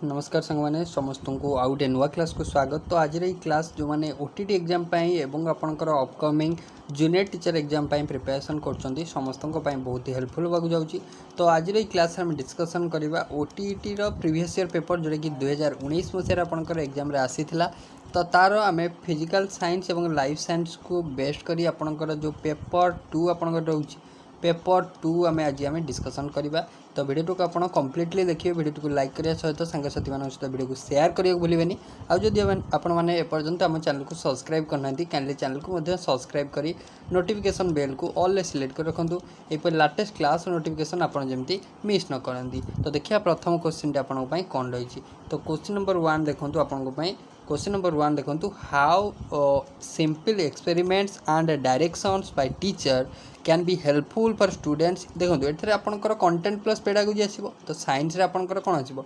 नमस्कार सांग मैंने समस्त को आउ गोटे नुआ क्लास को स्वागत। तो आज क्लास जो मैंने ओटीटी एग्जाम एवं आपंकर upcoming junior teacher exam preparation कर समस्त बहुत ही हेल्पफुल होगा जाऊँगी। तो आज क्लास में डिस्कसन करवा ओटीटी प्रीवियस ईयर पेपर जोटा कि 2019 मसीह आपंकर एग्जाम आसी तो तार आम फिजिकल साइंस और लाइफ साइंस को बेस्ट करी आपंकर जो पेपर 2 आपंकर रोचे पेपर 2 आम आज आम डिस्कसन करवा। तो वीडियो को आप कम्प्लीटली देखिए, वीडियो को लाइक करने सहित सांगसाथी मान सहित वीडियो को शेयर करने को भूलें। आदि आपंत आम चैनल को सब्सक्राइब करना कैंडली चैनल को सब्सक्राइब कर नोटिफिकेशन बेल को ऑल सिलेक्ट कर रखुँ। यपर लाटेस्ट क्लास नोटिफिकेशन आपड़ जमी मिस न करती। तो देखिए प्रथम क्वेश्चन आपंपाई कौन रही। तो क्वेश्चन नंबर 1 देखो आपंपाई। क्वेश्चन नंबर 1 देखो, how simple experiments and directions by teacher can be helpful for students. देखो ये आपंकर कंटेंट प्लस पेडागोजी आसो। तो साइंस आपंकर कौन आसो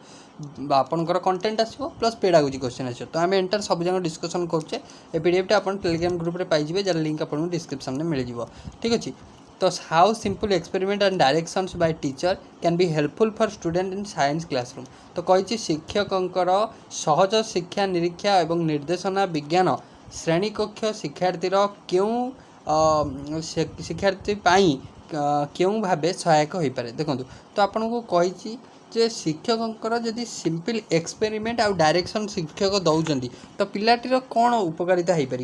आपंकर कंटेंट आसो प्लस पेडागोजी क्वेश्चन आसो। तो आम एंटार सब जगह डिस्कसन करुचे। ए पीडीएफ आप टेलीग्राम ग्रुप में पाइबे, जार लिंक आपको डिस्क्रिप्शन में मिल जाए। ठीक अच्छे। तो how simple experiment and directions by teacher can be helpful for student in science classroom. तो कही शिक्षकंकर सहज शिक्षा निरीक्षा और निर्देशना विज्ञान श्रेणी कक्ष शिक्षार्थीर क्यों शिक्षार्थी क्यों भाव सहायक हो पारे। देखो तो आपन को कही जे शिक्षकंकर जदि सिंपल एक्सपेरिमेंट आउ डायरेक्शन शिक्षक दौरान तो पिलाटीर कौन उपकारिता हो पार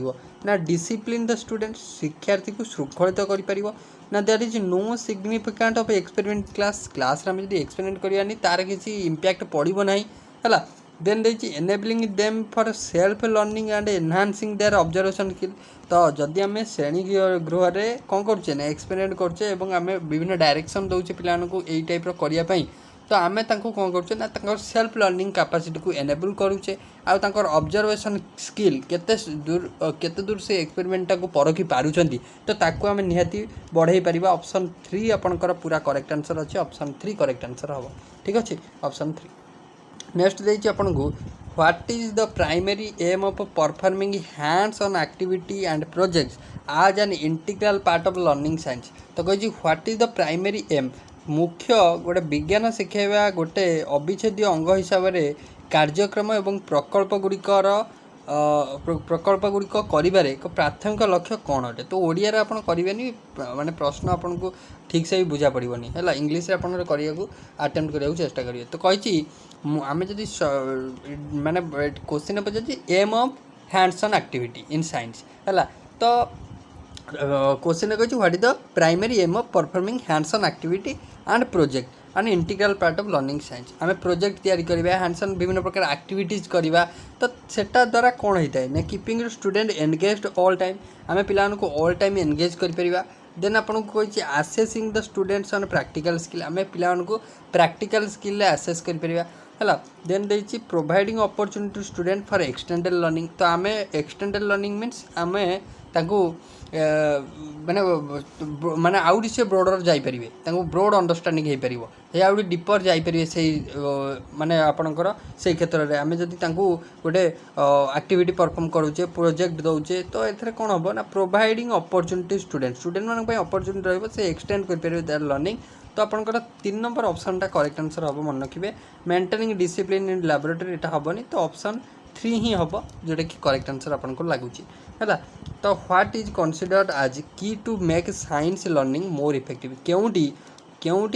ना डिसिप्लिन द स्टूडेंट शिक्षार्थी को श्रृंखलित कर ना there is no significant of experiment class रे जब एक्सपेरिमेंट करानी तार किसी इम्पैक्ट पड़ो ना है। देन देखिए enabling them for self learning and enhancing their observation skill. तो जदि आम श्रेणी गृह में कौन करुचे ना एक्सपेरिमेंट करुचे और आम विभिन्न डायरेक्शन दौचे पिलानकु एई टाइप करने। तो आम कौन करुचे ना सेल्फ लर्निंग कैपेसिटी को एनेबल करुचे आउ तांकर ऑब्जर्वेशन स्किल केते दूर से एक्सपेरिमेंट को परखी पारुचंती। तो ताकू आम निहाती बढ़ाई पारिबा। ऑप्शन 3 आपनकर पूरा करेक्ट आंसर अच्छे। ऑप्शन 3 करेक्ट आंसर हम। ठीक अच्छे। ऑप्शन 3 नेक्स्ट देखिए आपन को, what is the primary aim of performing hands on activity and projects as an integral part of learning science. तो कही what is the primary aim मुख्य गोटे विज्ञान शिखाइबा गोटे अविच्छेद्य अंग हिसाब से कार्यक्रम एवं प्रकल्प गुड़िक कर एक प्राथमिक लक्ष्य कौन अटे। तो ओडिया आप करेंगे माने प्रश्न आपन को ठीक से भी बुझा पड़ोनी है। इंग्लीश आप अटेम्प्ट करने चेष्टा करेंगे। तो कही आम जदि माने क्वेश्चन पचार aim of hands on activity in science है। तो क्वेश्चन कही what is the primary aim of performing hands on activity and project and integral part of learning science. आम प्रोजेक्ट तैयारी करवा हैंड्स ऑन विभिन्न प्रकार एक्टिविटीज करवा। तो सेटा द्वारा कौन होता है ना keeping student engaged all time. आम पिला ऑल टाइम एनगेज कर। देन आपको कही assessing the students on practical skill. आम पिला प्रैक्टिकल स्किल आसेस कर। देन देखिए providing opportunity to student for extended learning. तो आम एक्सटेंडेड लर्निंग मीन्स आम माने माने आउट से ब्रॉडर जापरेंगे ब्रॉड अंडरस्टैंडिंग हो पार आउट डीपर जापरेंगे से माने आपणकर से क्षेत्र में आम जदि गोटे एक्टिविटी परफॉर्म करुचे प्रोजेक्ट दौचे। तो ये कौन हम ना प्रोवाइडिंग अपॉर्चुनिटी स्टूडेंट मान अपॉर्चुनिटी रही से एक्सटेंड कर देयर लर्निंग। तो आपंकर 3 नंबर ऑप्शन टा करेक्ट आंसर हम मन रखिए। मेंटेनिंग डिसिप्लिन इन लैबोरेटरी एटा हेनी। तो ऑप्शन 3 ही हम जोटा कि करेक्ट आंसर आपको लगुच है। तो what is considered as key to make science learning more effective. केउटी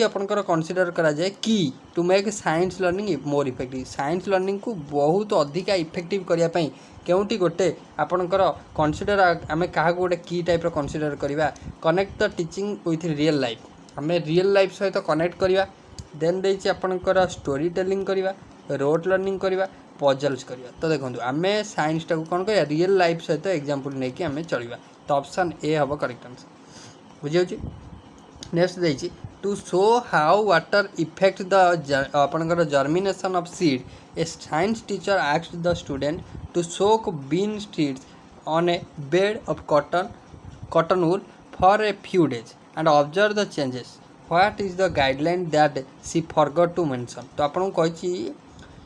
आपंकर कंसीडर करा जाए key to make science learning more effective. Science learning को बहुत अधिका इफेक्टिव करने केउटी गोटे आपंकर कंसीडर आम क्या गोटे की टाइप कंसीडर करवा। Connect the teaching with real life. आम रियल लाइफ सहित कनेक्ट करवा। देन देखिए आपंकर स्टोरी टेलिंग करवा, रोट लर्निंग करवा, पजल्स करवा। तो देखो आम साइंस टाक कौन कर रियल लाइफ सहित एग्जांपल नहीं कि आम चलवा। तो ऑप्शन ए हम करेक्ट आंसर बुझे। नेक्स्ट देखिए to show how water effect the आपनकर germination of seed a science teacher asked the student to soak bean seeds on a bed of cotton wool for a few days and observe the changes. What is the guideline that she forgot to mention. तो आपको कही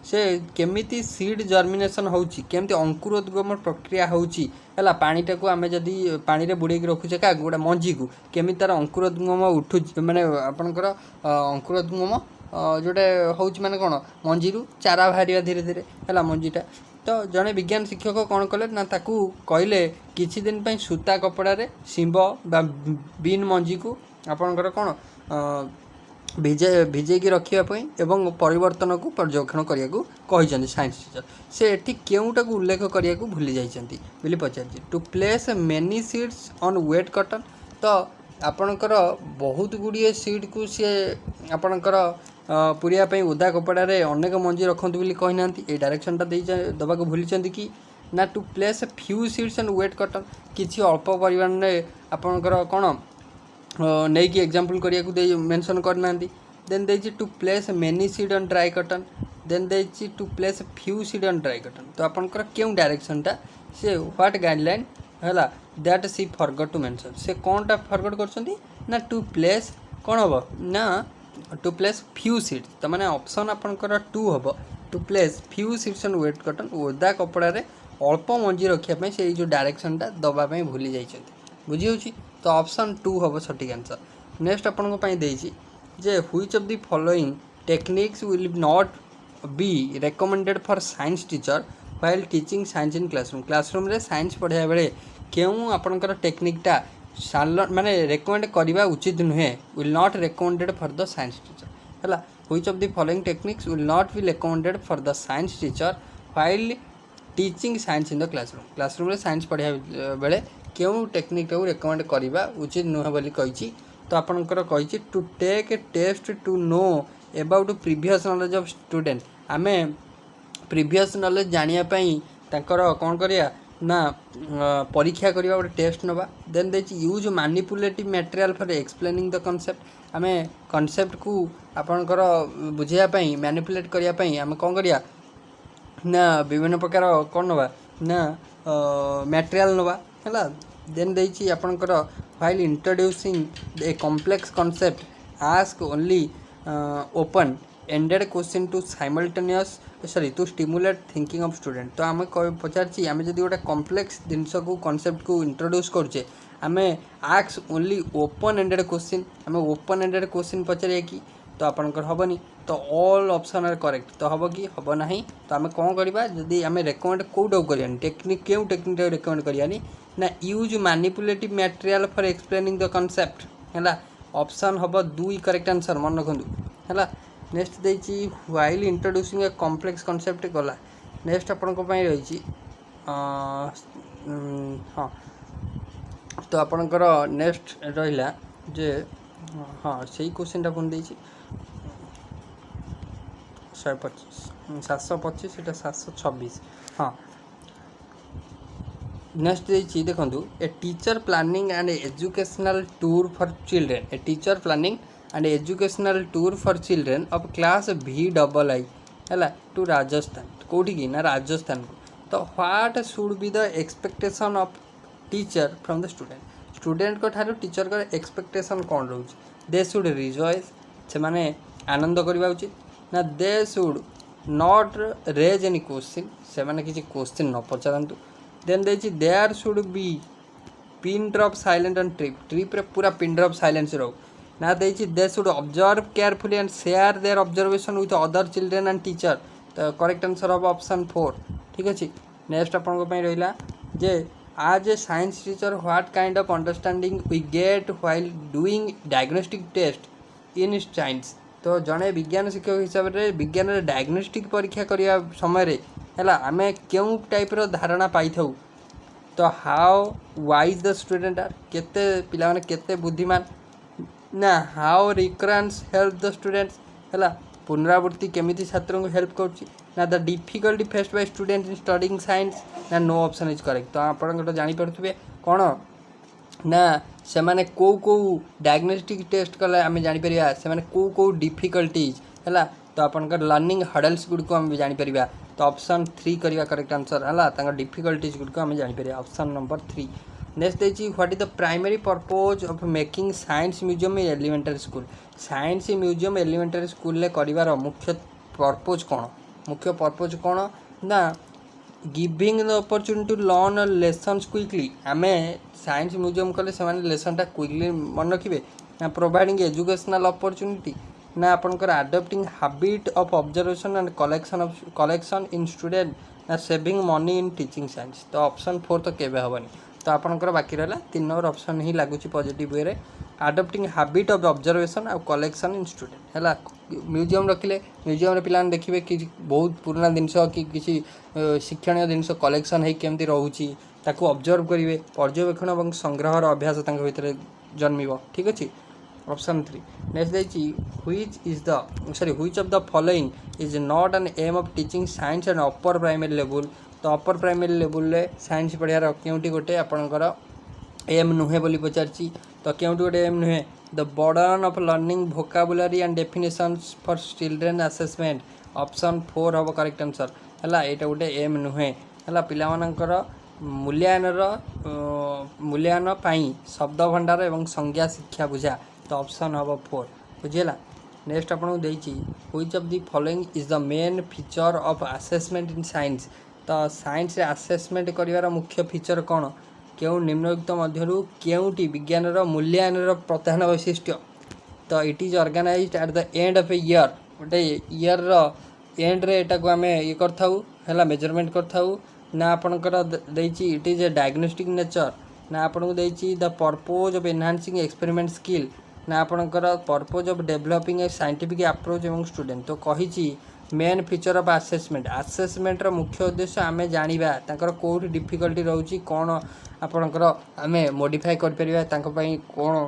से केमिति seed germination होची केमती अंकुरोद्गम प्रक्रिया होची है। पानीटा को आम जदि पानी रे बुड़े रखुचे गोटे मंजी को केमी तार अंकुरोद्गम उठू माने आपनकर अंकुरोद्गम जोटा हूँ माने कौन मंजी चारा बाहर धीरे धीरे है मंजीटा तो जड़े विज्ञान शिक्षक कौन कले ना ताकू कहले किछि दिन पे सूता कपड़े शिंब बा बीन मंजी को आपणकर कौन भिजेकी रखापी एवं परिवर्तन को पर्यवेक्षण करने को कही साइंस टीचर से एटी केउटा को उल्लेख करने को भूली जाइछंती बोली पचार to place many seeds on wet cotton तो आपणकर बहुत गुड़िए सीड को सी आपणकर पुरिया ओदा कपड़े अनेक मंजी रखते बोली कही ना ये डायरेक्शनटा दबा को भूली कि ना to place few seeds and wet cotton किसी अल्प परिमाण में आपणकर कौन नहीं कि एग्जांपल करिया को मेंशन करना देन देछि to place many seed on dry cotton then देछि to place few seed on dry cotton तो आपनकर केउ डायरेक्शनटा से व्हाट गाइडलाइन हला that she forgot to mention से कोनटा फॉरगॉट करछंती ना टू प्लेस कोन हबो ना टू प्लेस फ्यू सीड तो माने ऑप्शन आपनकर 2 हबो to place few seeds on wet cotton ओदा कपड़ा रे अल्प मंजी रखिया पे से जो डायरेक्शनटा दबा पे भूली जाइछंती बुझी होची तो ऑप्शन 2 हम सठिक आंसर नेक्स्ट आपन जे which of the following techniques will not be recommended for science teacher while teaching science in classroom रे साइंस पढ़ाया बेले केउ आपनकर टेक्निकटा माने रेकमेंड करबा उचित नुहे will not recommended for the science teacher हला which of the following techniques will not be recommended for the science teacher while teaching science in the classroom रे साइंस पढ़ाया बेले क्यों टेक्निक को रेकमेंड करवा उचित नुह बोली कही तो आपणकर कही to take a test to know about previous knowledge of student आमे प्रीवियस नॉलेज जानियापाई तांकर कौन करिया ना परीक्षा करवा गोटे टेस्ट नवा देन देछि use manipulative material for explaining the concept आमे कॉन्सेप्ट को आपणकर बुझाया पाई मैनिपुलेट करिया पाई आमे कौन करिया ना विभिन्न प्रकार कौन नवा ना मटेरियल नवा है देन देछि आपणकर while introducing a complex concept ask only open ended question to simultaneous to stimulate thinking of student तो आम पचार आम जब गोटे कॉम्प्लेक्स जिनस को कॉन्सेप्ट को इंट्रोड्यूस करुचे आम ask only open ended question आम ओपन एंडेड क्वेश्चन पचारिया कि तो आपणकर हेनी तो ऑल ऑप्शन आर करेक्ट तो हम कि हम ना तो आम कौन करवा जदि आम रेकमेंड कौटा करानी टेक्निक क्यों टेक्निक रेकमेंड करानी ना use manipulative material for explaining the concept है ऑप्शन हम 2 करेक्ट आंसर मन रखु है नेक्स्ट देछि while introducing a complex concept गला नेक्स्ट आपण रही हाँ तो आपणकर नेक्स्ट रहा जे हाँ से क्वेश्चन पुणी देछि 125 725 एटा 726 हाँ नेक्स्ट देखो a teacher planning and educational tour for children a teacher planning and educational tour for children of class VII है टू राजस्थान कौटी की ना राजस्थान को तो what should be the expectation of teacher from the student को ठारू teacher का expectation कौन रोच they should rejoice से माने आनंद करवा उचित ना they should not raise any question से माने किसी क्वेश्चन न पचारतु then there should be pin drop silent on trip रे पूरा पिन ड्रॉप साइलेंस रो ना they should observe carefully and share their observation with other children and teacher तो करेक्ट आंसर ऑफ ऑप्शन 4 ठीक अच्छे नेक्स्ट आपन रहा जे as a science teacher what kind of understanding we get while doing diagnostic test in science तो जड़े विज्ञान शिक्षक हिसाब से विज्ञान डायग्नोस्टिक परीक्षा करने समय है आम क्यों टाइप धारणा पाई था तो how wise the student are केते पिला माने केते बुद्धिमान ना how recurrence help the students है पुनरावृत्ति केमिति छात्रों को हेल्प करुच्ची ना the difficulty faced by student in studying science ना नो ऑप्शन इज करेक्ट तो आप जानीपे कौन ना से माने को डायग्नोस्टिक टेस्ट कले आम जापर से को डिफिकल्टीज है तो आपंकर लर्निंग हडल्स गुड़ को आम जापर तो ऑप्शन 3 करवा करेक्ट आंसर है डिफिकल्टीज गुड़ को आम जापर ऑप्शन नंबर 3 नेक्स्ट देखिए what is the primary purpose of making science museum in elementary school science museum elementary school कर मुख्य पर्पज कौन ना giving the opportunity to learn lessons quickly आम साइंस म्यूजियम कले से लेसन टा क्विकली मन रखिए ना प्रोवाइडिंग एजुकेशनल अपॉर्चुनिटी ना आपनकर adopting habit of observation and collection in student ना saving money in teaching science. तो ऑप्शन 4 तो केबे हबनी। तो आपनकर बाकी रहला 3 नंबर ऑप्शन ही लागुची पॉजिटिव वे रे अडॉप्टिंग हैबिट ऑफ ऑब्जर्वेशन और कलेक्शन इन स्टूडेंट हैला। म्यूजियम रखिले म्यूजियम रे पिलान देखिबे कि बहुत पुराना जिनस कि किसी शिक्षणीय जिनस कलेक्शन है केमती रहउची ताको ऑब्जर्व करिवे पर्यवेक्षण और संग्रहर अभ्यास तांक भितर जन्मिबो। ठीक अछि। ऑप्शन 3 नेक्स्ट देछि which of the following is not an aim of teaching science and upper primary level. तो अपर प्राइमरी लेवल रे साइंस पढ़ियार केउटी गोटे आपनकर एम नुहे बोली पचारची। तो केउटी गोटे एम नुहे the burden of learning vocabulary and definitions for children assessment. Option 4 हम करेक्ट आंसर हैला। एटा गोटे एम नुहे हैला पिला मानकर मूल्यांकन पाई शब्द भंडार एवं संज्ञा शिक्षा बुझा। तो ऑप्शन हम 4 बुझेला। नेक्स्ट आपको देछि which of the following is the main feature of assessment in science. तो साइंस रे असेसमेंट करिवार मुख्य फीचर कौन केउ निम्नलिखित मध्यरु केउटी विज्ञानर मूल्यांकन प्रधान वैशिष्ट्य। तो it is organized at the end of a year गोटे ईयर रो एंड रे एटा को आमे ये करथाउ हैला मेजरमेंट करथाउ ना आपनकर देछि it is a diagnostic nature ना आपनको देछि the purpose of enhancing experiment skill ना आपनकर purpose of developing a scientific approach एवं स्टूडेंट। तो कहिछि मेन फीचर ऑफ असेसमेंट रो मुख्य उद्देश्य आमे जानिबा तांकर कोठी डिफिकल्टी रहउची कोन आपनकर आमे मॉडिफाई कर परिबा तांको पई कोन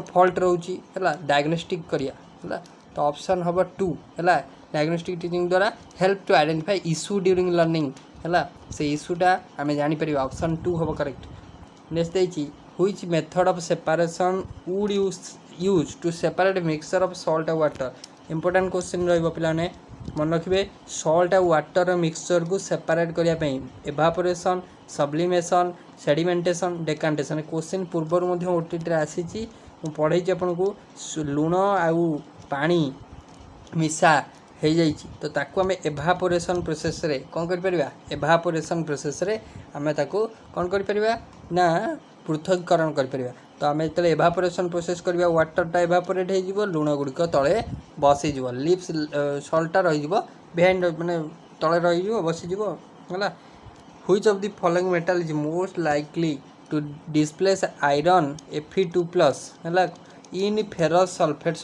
फॉल्ट रहउची हैला डायग्नोस्टिक करिया हैला। तो ऑप्शन हबो 2 हैला डायग्नोस्टिक टीचिंग द्वारा help to identify issue during learning हैला से इश्यूटा आमे जानि परिबा। ऑप्शन 2 हबो करेक्ट। नेक्स्ट देछि which method of separation would use to separate mixture of salt और वाटर। इंपोर्टेंट क्वेश्चन रहिबो पिलाने मन रखिबे सॉल्ट और वाटर मिक्सचर को सेपरेट करिया पई evaporation sublimation sedimentation decantation question पूर्वर मध्ये ओटीटी रे आसीची मु पढै छी आपनको लूण आउ पानी मिसा हो जाइए। तो ताकू आम एवापोरेशन प्रोसेस रे कौन कर परिबा एवापोरेशन प्रोसेस रे आम ताकू कौन कर परिबा ना पृथककरण कर परिबा। तो आम जो एवापोरेशन प्रोसेस करवा वाटरटा एवापोरेट हो लुण गुड़िक तले बसीज लिप्स सल्टा रही बिहाइंड माने तले रही बसीज है। Which of the following metal is most likely to displace iron Fe2+ है इन फेरस सल्फेट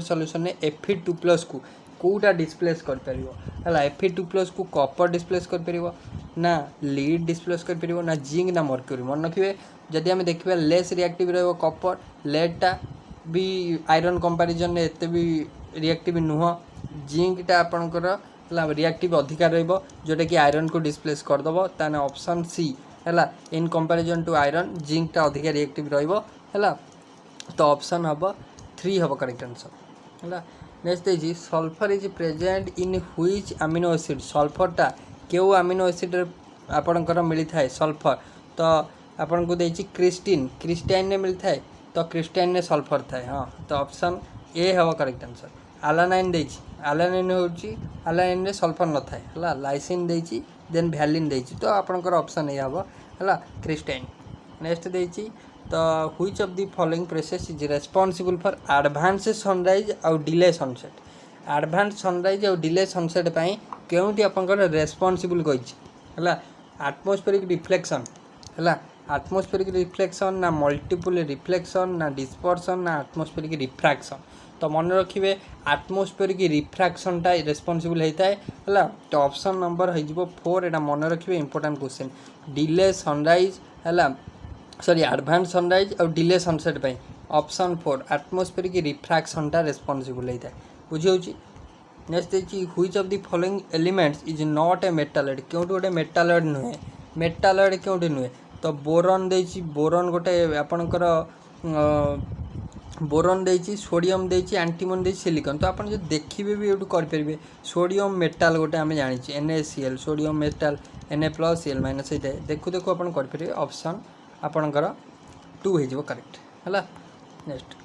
सॉल्यूशन ने Fe2+ को कोटा डिस्प्लेस कर परिवो है Fe2+ को कॉपर डिस्प्लेस कर परिवो ना लीड डिस्प्लेस कर परिवो ना जिंक ना मर्क्यूरी। मन रखिए जदि आम देखिए लेस रिएक्टिव रहिबो कॉपर लेडटा भी आयरन कंपैरिजन ने एते भी रिएक्टिव नुह जिंकटा आपनकर रिएक्टिव अधिकार रहिबो जोटा कि आयरन को डिस्प्लेस कर दबो ताने ऑप्शन सी है इन कंपैरिजन टू आयरन जिंकटा अधिकार रिएक्टिव रहिबो है। तो ऑप्शन हम 3 हम करेक्ट आंसर है। नेक्स्ट देखिए sulphur is present in which amino acid सल्फरटा केउ अमीनो एसिड आपनकर मिली थाए सल्फर। तो आपन को देछि क्रिस्टाइन ने मिली थाए तो क्रिस्टाइन ने सल्फर थाए हाँ। तो ऑप्शन ए हम करेक्ट आंसर। आलानाइन देछि आलानाइन होछि आलानाइन ने सल्फर न थाए हला लाइसिन देछि देन वैलिन देछि तो आपनकर ऑप्शन ए हम हला क्रिस्टाइन। नेक्स्ट देछि तो which of the following process is responsible for advance sunrise और डिले सनसेट। एडवांस सनराइज और डिले सनसेट पई केउटी आपनकर रेस्पॉन्सिबल कहिछि हला एटमॉस्फेरिक रिफ्लेक्शन हला एटमॉस्फेरिक रिफ्लेक्शन ना मल्टीपल रिफ्लेक्शन ना डिस्पर्शन ना एटमॉस्फेरिक रिफ्रैक्शन। तो मन रखिए एटमॉस्फेरिक रिफ्रैक्शनटा रेस्पॉन्सिबल होता है हला। तो ऑप्शन नंबर हो 4 एटा मन रखिए इंपोर्टेंट क्वेश्चन डिले सनराइज हला सॉरी एडवांस सनराइज और डिले सनसेट पे ऑप्शन 4 एटमॉस्फेरिक रिफ्रैक्शनटा रेस्पॉन्सिबल होता है बुझी। नेक्स्ट देखिए which of the following elements is not A metalloid क्योंकि गोटे मेटालॉइड नुहे मेटालॉइड क्योंकि नुहे। तो बोरन देछि बोरन गोटे आपनकर बोरन देछि सोडियम देछि एंटीमन देछि सिलिकॉन। तो आपन जो देखिबे भी एटू कर परिबे सोडियम मेटल गोटे आमे जानि छी NaCl सोडियम मेटल Na+Cl- एटा देखु देखु आपन कर परिबे ऑप्शन आपनकर 2 हे जिवो करेक्ट हला। Next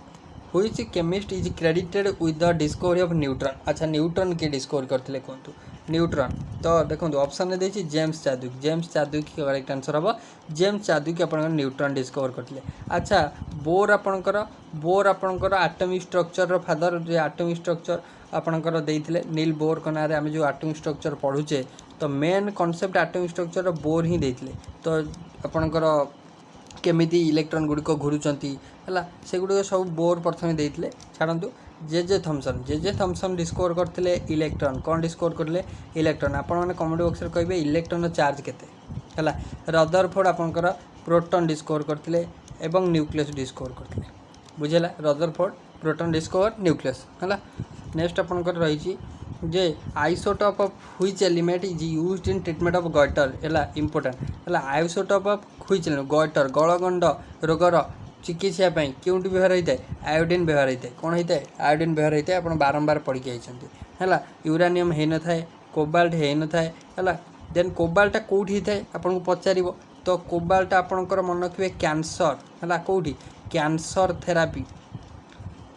which chemist is credited with the discovery of neutron. अच्छा न्यूट्रॉन के डिस्कवर करथिले कोंतु न्यूट्रॉन। तो देखो ऑप्शन में देखिए जेम्स चादविक करेक्ट आंसर हम। जेम्स चादविक आप न्यूट्रॉन डिस्कवर करते। अच्छा बोर आपणकर आटमिक स्ट्रक्चर फादर जे आटमिक स्ट्रक्चर आपणकर देइथिले नील बोर को नारे आम जो आटमिक स्ट्रक्चर पढ़ुचे तो मेन कॉन्सेप्ट आटमिक स्ट्रक्चर बोर ही देइथिले। तो आपणकर केमिति इलेक्ट्रॉन गुड़िक घूरुचंती है से गुड़िक सब बोर प्रथम देइथिले। छाड़ू जे थॉमसन डिस्कवर करते इलेक्ट्रॉन कौन डिस्कवर करले इलेक्ट्रॉन। आपण मैंने कमेंट बॉक्स में कहे इलेक्ट्रॉन चार्ज केते है। रदरफोर्ड आपणकर प्रोटॉन डिस्कवर करते एवं न्यूक्लियस डिस्कवर करते बुझेला। रदरफोर्ड प्रोटॉन डिस्कवर न्यूक्लियस है। नेक्स्ट आपणकर रही जे isotope of which element is used in treatment of goitre है इंपोर्टेंट है। Isotope of which element goitre गलगंड रोगर चिकित्सा क्यों व्यवहार होता है आयोडीन व्यवहार होता है कौन होता है आयोडीन व्यवहार होता है। आप बारंबार पढ़ी है। यूरानियम हो न था कोबाल्ट हो न था है। देन कोबाल्टा कौटी होता है आपको पचार तो कोबाल्टा आपणकर मन रखिए कैंसर है कौटी कैंसर थेरापी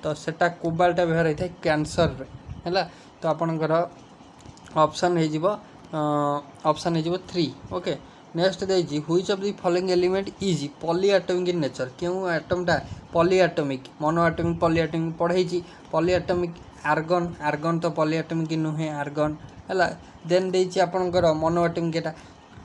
तो सेटा कोबाल्टा व्यवहार होता है कैंसर है। तो आपणकर ऑप्शन ऑप्शन हो 3 ओके। नेक्स्ट देखिए which of the following element is polyatomic in nature क्यों एटमटा पॉलीएटॉमिक मोनोएटॉमिक पॉलीएटॉमिक पढ़ाई पॉलीएटॉमिक आर्गन तो पॉलीएटॉमिक नुहे आर्गन है। देन देइछि आपणकर मोनोएटॉमिक एटा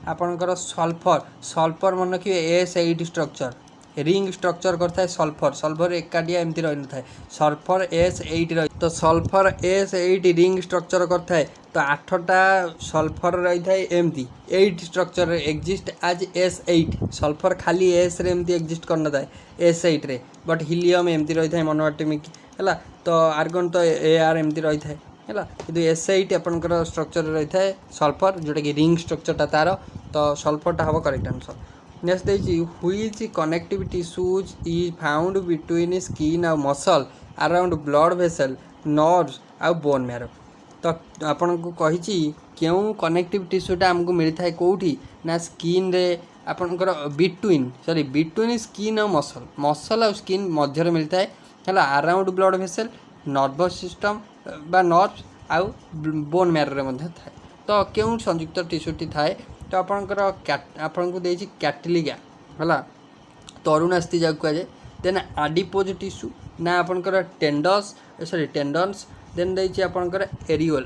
आपणकर सल्फर मन रखिए S8 स्ट्रक्चर रिंग स्ट्रक्चर करता है सल्फर एकाडिया एमती रही न था सल्फर S8 रही तो सल्फर S8 रिंग स्ट्रक्चर करता है तो 8टा सल्फर रही है एमती 8 structure exist as S8 sulphur खाली S रे एमती एग्जिस्ट करना था S8 रे बट हिलियम एमती रही है मोनोएटॉमिक है। तो आर्गन तो AR एमती रही है कि S8 आपंकर स्ट्रक्चर रही है सल्फर जोटा कि रिंग स्ट्रक्चरटा तार तो सल्फरटा हम करेक्ट आंसर। नेक्स्ट देखिए which connective tissues is found between skin आ muscle around blood vessel nerves आ बोन मैरो। तो आपन को कही क्यों कनेक्टिव टिश्यूटा आमको मिलता है कौटी ना स्किन रे आपनकर बिटवीन स्किन और मसल और स्किन मध्य मिलता है around blood vessel nervous system बा नर्व्स आउ बोन मैरो थाए। तो क्यों संयुक्त टिश्यूटी थाए तो आपणकर आपन को देछि कैटिलिगा है तरुणास्थि जहाँ कहुए। देन आडिपोज टिश्यू ना आपणकर टेंडन्स देन देछि आपणकर एरियोल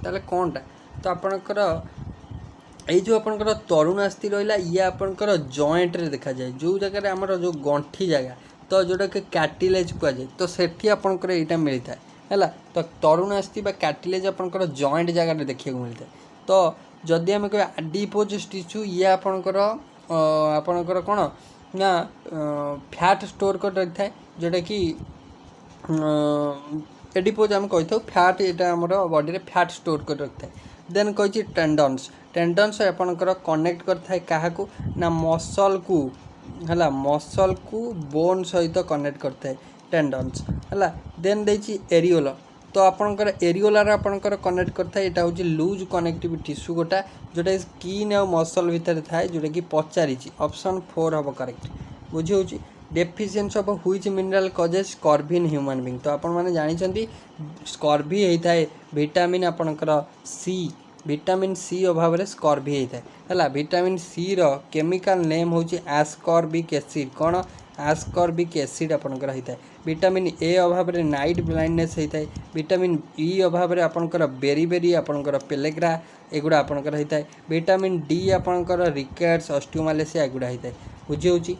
ताले कौनटा तो आपणकर ये जो आपणकर तरुणास्थि रहा ये आपणकर जॉइंट रे देखा जाए जो जगह आमर जो गंठी जगह तो जोटा कि कैटिलेज कहुए तो सेठी आपणकर एटा मिलता है तो तरुणास्थि बा कैटिलेज आपणकर जॉइंट जगह देखा मिलता है। तो जदि आम कह आडिपोज टिश्यू ये आपणकर कौन ना फैट स्टोर कर रखी है जोटा कि एडिपोज आम कही था फैट यहाँ आम बॉडी रे फैट स्टोर कर रखी है। देन कही टेंडन्स आपणकर कनेक्ट करता क्या ना मसल को बोन सहित कनेक्ट करता है टेंडन्स है। देन देछि एरियोल तो आपणकर एरियोलार आपणकर कनेक्ट करता है यहाँ हूँ लूज कनेक्टिव टिश्यू गोटा जोटा स्किन और मसल भितर थाए जोटा कि पचारि ऑप्शन 4 हम करेक्ट बुझे। Deficiency of which mineral causes scurvy in human being तो आपण मैंने जानते स्कर्वी होता है विटामिन आपणकर विटामिन सी अभाव में स्कर्वी होता है विटामिन सी रो केमिकल नेम हूँ एस्कॉर्बिक एसिड कौन एस्कॉर्बिक एसिड आपणकर होता है। विटामिन ए अभाव में नाइट ब्लाइंडनेस होता है। विटामिन ई अभाव में आपणकर बेरी आपणकर पेलेग्रा एगुड़ा आपणकर होता है। विटामिन डी आपणकर रिकेट्स ऑस्टियोमालेसिया एगुड़ा होता है बुझी होची।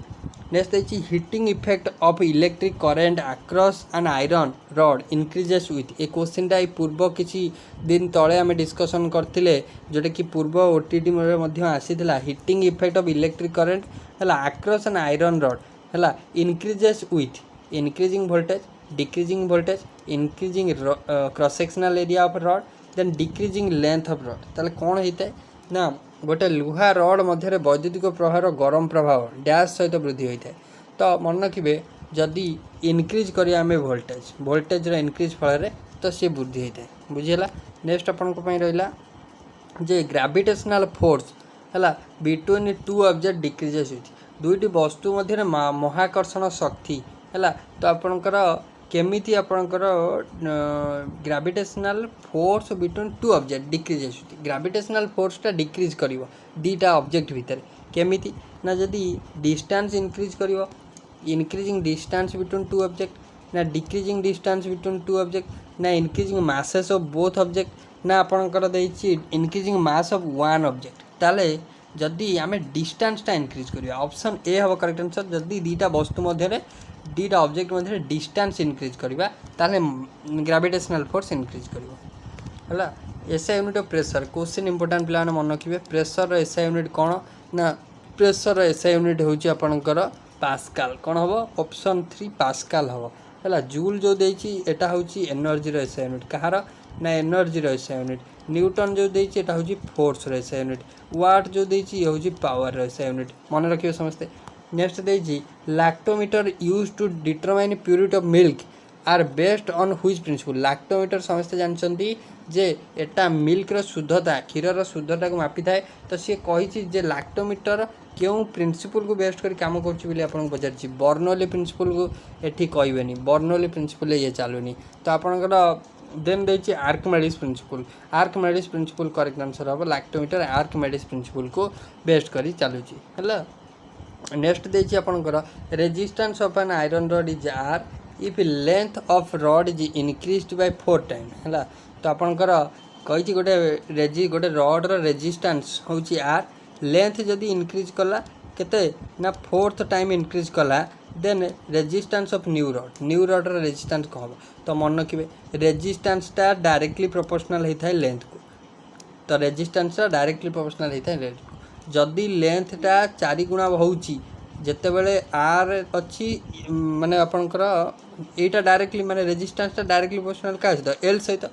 नेक्स्ट देखिए heating effect of electric current across an iron rod increases with a क्वेश्चनटा पूर्व किसी दिन तले आम डिस्कसन करते जोटा कि पूर्व ओटीटी आसी heating effect of electric current है अक्रॉस एन आयरन रड है increases with increasing voltage decreasing voltage increasing cross sectional area of rod then decreasing length of rod ताले कौन होता है ना गोटे लुहा रड मध्य वैद्युतिक प्रवाह गरम प्रभाव डैश सहित वृद्धि होता है। तो मन रखिए जदि इनक्रीज करिया आमे वोल्टेज इनक्रीज फल तो सी वृद्धि होता है बुझीगला। नेक्स्ट अपन रहा जे ग्राविटेशनल फोर्स है between two object decreases with दुईटी वस्तु मध्य महाकर्षण शक्ति है तो आपणकर केमिति आपणकर gravitational force between two object decrease आसुची ग्रेविटेशनल फोर्सटा डिक्रीज करिवो दीटा ऑब्जेक्ट भितर केमिति ना जदि डिस्टेंस इंक्रीज करिवो increasing distance between two object ना decreasing distance between two object ना increasing masses of both object ना आपणकर देछि increasing mass of one object ताले जदि आमे डिस्टेंसटा इंक्रीज करिया ऑप्शन ए हबो करेक्ट आंसर जदि दीटा वस्तु मध्य दीटा ऑब्जेक्ट मध्य डिस्टेंस इंक्रीज करिवा ताले ग्रेविटेशनल फोर्स इंक्रीज करिवो हला SI unit of pressure question important plan मन रखिबे प्रेशर एसआई यूनिट कोन ना प्रेशर एसआई यूनिट होची आपनकर पास्कल कोन हबो ऑप्शन 3 पास्कल हबो हला जूल जो देछि एटा होची एनर्जी रो एसआई यूनिट कहार ना एनर्जी रो एसआई यूनिट न्यूटन जो देछि एटा होची फोर्स रो एसआई यूनिट वाट जो देछि ये होची पावर रो एसआई यूनिट मन रखियो समस्ते नेक्स्ट देछि lactometer used to determine purity of milk are based on which principle lactometer समस्ते जानछंती जे एटा मिल्क रो शुद्धता क्षीर रो शुद्धता को मापी थाए तो सी कहि जे लैक्टोमीटर क्यों प्रिंसिपल को बेस्ट कर काम करछि बोली आपन पचारछि बर्नौली प्रिंसिपल को एठी कहबेनी बर्नौली प्रिंसिपल ये चालुनी तो आपनकर देन देछि आर्किमिडीज प्रिंसिपल करेक्ट आंसर हम लैक्टोमीटर आर्किमिडीज प्रिंसिपल को बेस्ट करी चालुछि हला नेक्स्ट देछि आपनकर resistance of an iron rod is R if length of rod is increased by 4 time हला तो आपनकर कहि गोटे रॉड रो रेजिस्टेंस होछि आर लेंथ जदि इंक्रीज कला केते ना 4th टाइम इंक्रीज कला then resistance of new rod रो रेजिस्टेंस कहबो तो मन रखिबे रेजिस्टेंस टा डायरेक्टली प्रोपोर्शनल होता है लेंथ को तो रेजिस्टेंस टा डायरेक्टली प्रोपोर्शनल होता है लेंथ को जदि लेंथ टा 4 गुणा होउची जेते बेले आर अछि माने आपनकर एटा डायरेक्टली माने रेजिस्टेंस टा डायरेक्टली प्रोपोर्शनल का तो एल सहित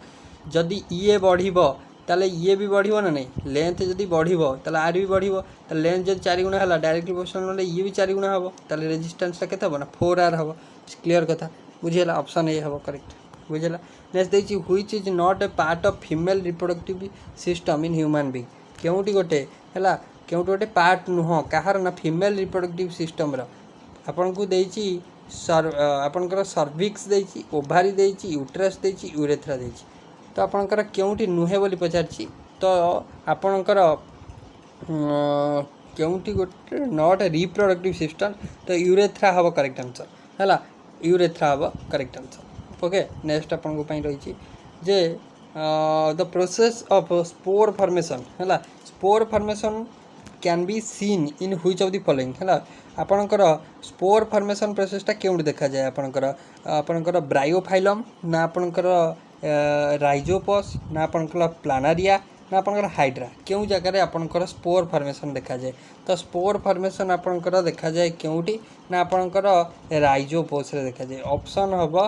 जदि ये बढ़िबो ताले ये भी बढ़िबो ना नहीं लेंथ जदि बढ़िबो ताले आर भी बढ़िबो ताले लेंथ जदि 4 गुणा हला डायरेक्टली प्रोपोर्शनल होले ये भी 4 गुणा हबो ताले रेजिस्टेंस टा केते हबो ना 4r हबो क्लियर कथा बुझियला ऑप्शन ए हबो करेक्ट बुझियला नेक्स्ट देछि which is not a part of female reproductive system in human being केउटी गोटे हला केउटी गोटे पार्ट नुह काहार ना फीमेल रिप्रोडक्टिव सिस्टम रो आपन को देछि आपनकर सर्विक्स देछि ओभारी देछि यूट्रस देछि यूरेथ्रा देछि तो आपनकर केउटी नुहे बोली पचारछि तो आपनकर केउटी गोटे नॉट ए रिप्रोडक्टिव सिस्टम तो यूरेथ्रा हबो करेक्ट आंसर हला यूरेथ्रा हबो करेक्ट आंसर ओके नेक्स्ट आपन को पई रहिछि जे the process of spore formation हला spore formation can be seen in which of the following हला आपनकर स्पोर फॉर्मेशन प्रोसेस टा केउटी देखा जाय आपनकर ब्रायोफाइलम ना आपनकर राइजोपस ना आपनकर प्लानारिया ना आपनकर हाइड्रा केउ जगह रे आपनकर स्पोर फॉर्मेशन देखा जाए तो स्पोर फॉर्मेशन आपनकर देखा जाए केउटी ना आपनकर राइजोपस रे देखा जाए ऑप्शन हबो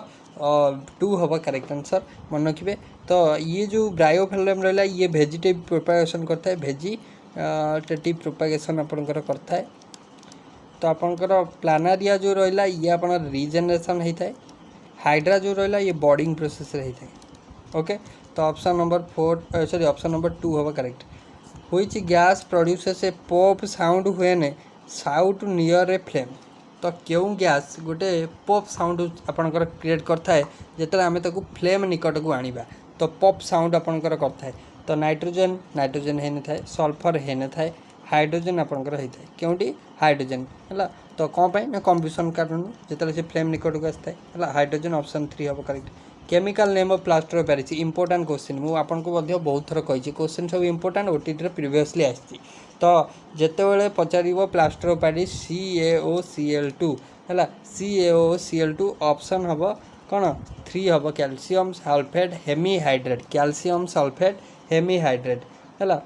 2 हबो करेक्ट आंसर मन रखिबे तो ये जो ब्रायोफाइलम रहला ये वेजिटेटिव प्रोपागेशन करता है वेजिटेटिव प्रोपागेशन आपनकर करता है तो आपनकर प्लानारिया जो रहला ये आपन रीजनरेशन होता है हाइड्रा जो रहला ये बॉर्डिंग प्रोसेस रहता है ओके तो option number 4 sorry option number 2 होगा correct which gas produces a pop sound when sought near a flame तो क्यों गैस गोटे पॉप साउंड आपनकर क्रिएट करता है जेतले आमे ताकू फ्लेम निकट को आनिबा तो पॉप साउंड आपनकर करता है तो नाइट्रोजन हेने थाए सल्फर हेने थाए हाइड्रोजन आपनकर हेता है क्योंटी हाइड्रोजन हला तो कोन पय ना कंबशन कारण जेतले से फ्लेम निकट को आस्ता है हला हाइड्रोजन ऑप्शन 3 हबो correct chemical name of plaster of Paris important question मु आपन को मध्ये बहुत थर कहि क्वेश्चन सब इंपोर्टेंट ओटीटी रे प्रीवियसली आछि तो जेते बेले पचारिबो प्लास्टर ऑफ पेरिस CaOCl2 हला CaOCl2 ऑप्शन हबो कोन 3 हबो calcium sulphate hemihydrate calcium sulphate hemihydrate हला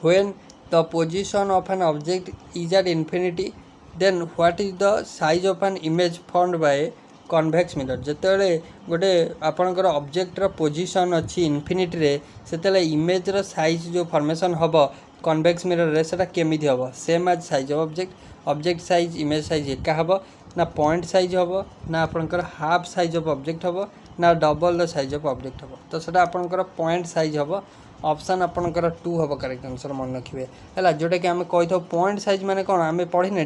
when the position of an object is at infinity then what is the size of an image formed by convex mirror जेतेले गोटे आपनकर object रो position अछि infinity रे सेतेले इमेज रो size जो फॉर्मेशन हबो कन्वेक्स मिरर रे सेटा केमिति हबो same as size of object size image size एका हबो ना पॉइंट साइज हबो ना आपनकर हाफ साइज ऑफ ऑब्जेक्ट हबो ना double the size of object हबो तो सेटा आपनकर पॉइंट साइज हबो ऑप्शन आपनकर 2 हबो करेक्ट आंसर मन रखिबे हला जोटा कि हमें कहि थो पॉइंट साइज माने कोन हमें पढी ना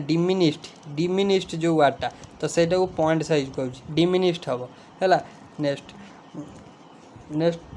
डिमिनिस्ट जो वाटा तो सेटा को पॉइंट साइज कहउछि डिमिनिस्ट हबो है। नेक्स्ट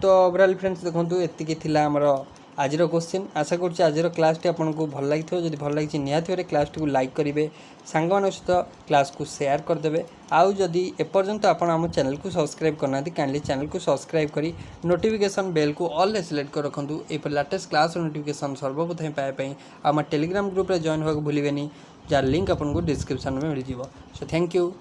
तो ओवरऑल फ्रेंड्स देखो एतिकी थिला हमर आज क्वेश्चन। आशा करुँच आज क्लास टी आपको भल लगी। जब भल लगी निहाती भाव क्लास टी को लाइक करेंगे, सांग मान सहित क्लास को शेयर करदे। आउ जदि एपर्यंत आप आम चैनल को सब्सक्राइब करना काइंडली चैनल को सब्सक्राइब करी नोटिफिकेशन बेल को ऑल सिलेक्ट कर रखुँ। ये लेटेस्ट क्लास नोटिफिकेशन सर्वप्रथम पाइबापी आम टेलीग्राम ग्रुप रे जॉइन होगा भूलिए, जार लिंक आपको डिस्क्रिप्शन में मिल जाव। So thank you.